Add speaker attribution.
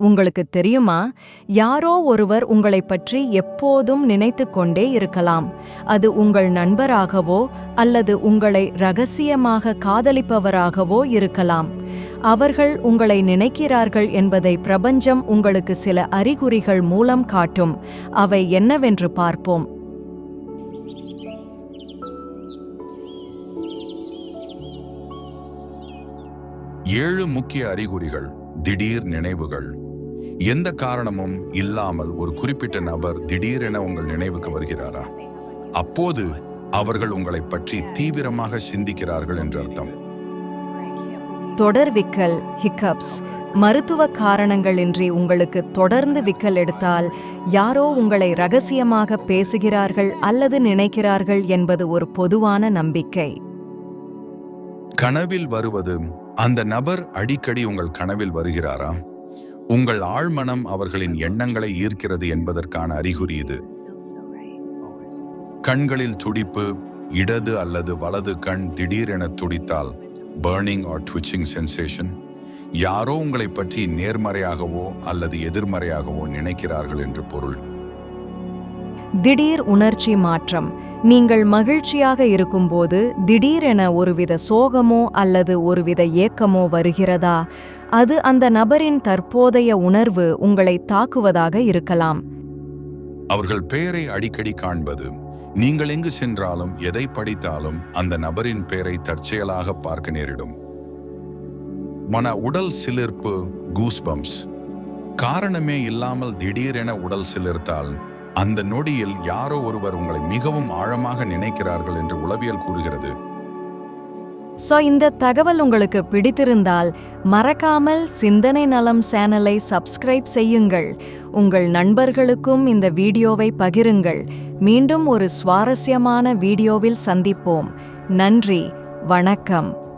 Speaker 1: உங்களுக்கு தெரியுமா, யாரோ ஒருவர் உங்களைப் பற்றி எப்போதும் நினைத்துக் கொண்டே இருக்கலாம். அது உங்கள் நண்பராகவோ அல்லது உங்களை இரகசியமாக காதலிப்பவராகவோ இருக்கலாம். அவர்கள் உங்களை நினைக்கிறார்கள் என்பதை பிரபஞ்சம் உங்களுக்கு சில அறிகுறிகள் மூலம் காட்டும். அவை என்னவென்று பார்ப்போம்.
Speaker 2: ஏழு முக்கிய அறிகுறிகள். திடீர் நினைவுகள். எந்த காரணமும் இல்லாமல் ஒரு குறிப்பிட்ட நபர் திடீரென உங்கள் நினைவுக்கு வருகிறாரா? அப்போது அவர்கள் உங்களை பற்றி தீவிரமாக சிந்திக்கிறார்கள் என்று அர்த்தம்.
Speaker 1: தொடர் விக்கல், ஹிக்கப்ஸ். மருத்துவ காரணங்களின்றி உங்களுக்கு தொடர்ந்து விக்கல் எடுத்தால் யாரோ உங்களை இரகசியமாக பேசுகிறார்கள் அல்லது நினைக்கிறார்கள் என்பது ஒரு பொதுவான நம்பிக்கை.
Speaker 2: கனவில் வருவது. அந்த நபர் அடிக்கடி உங்கள் கனவில் வருகிறாரா? உங்கள் ஆழ்மனம் அவர்களின் எண்ணங்களை ஈர்க்கிறது என்பதற்கான அறிகுறி இது. கண்களில் துடிப்பு. இடது அல்லது வலது கண் திடீரென துடித்தால் பர்னிங் ஆர் ட்விச்சிங் சென்சேஷன். யாரோ உங்களை பற்றி நேர்மறையாகவோ அல்லது எதிர்மறையாகவோ நினைக்கிறார்கள் என்று பொருள்.
Speaker 1: திடீர் உணர்ச்சி மாற்றம். நீங்கள் மகிழ்ச்சியாக இருக்கும்போது திடீரென ஒருவித சோகமோ அல்லது ஒருவித ஏக்கமோ வருகிறதா? அது அந்த நபரின் தற்போதைய உணர்வு உங்களை தாக்குவதாக இருக்கலாம்.
Speaker 2: அவர்கள் பெயரை அடிக்கடி காண்பது. நீங்கள் எங்கு சென்றாலும் எதை படித்தாலும் அந்த நபரின் பெயரை தற்செயலாக பார்க்க நேரிடும். உடல் சிலிர்ப்பு, கூஸ்பம்ஸ். காரணமே இல்லாமல் திடீரென உடல் சிலிர்த்தால் அந்த நொடியில் யாரோ ஒருவர் உங்களை மிகவும் ஆழமாக நினைக்கிறார்கள் என்று உளவியல் கூறுகிறது.
Speaker 1: இந்த தகவல் உங்களுக்கு பிடித்திருந்தால் மறக்காமல் சிந்தனை நலம் சேனலை சப்ஸ்கிரைப் செய்யுங்கள். உங்கள் நண்பர்களுக்கும் இந்த வீடியோவை பகிருங்கள். மீண்டும் ஒரு சுவாரஸ்யமான வீடியோவில் சந்திப்போம். நன்றி, வணக்கம்.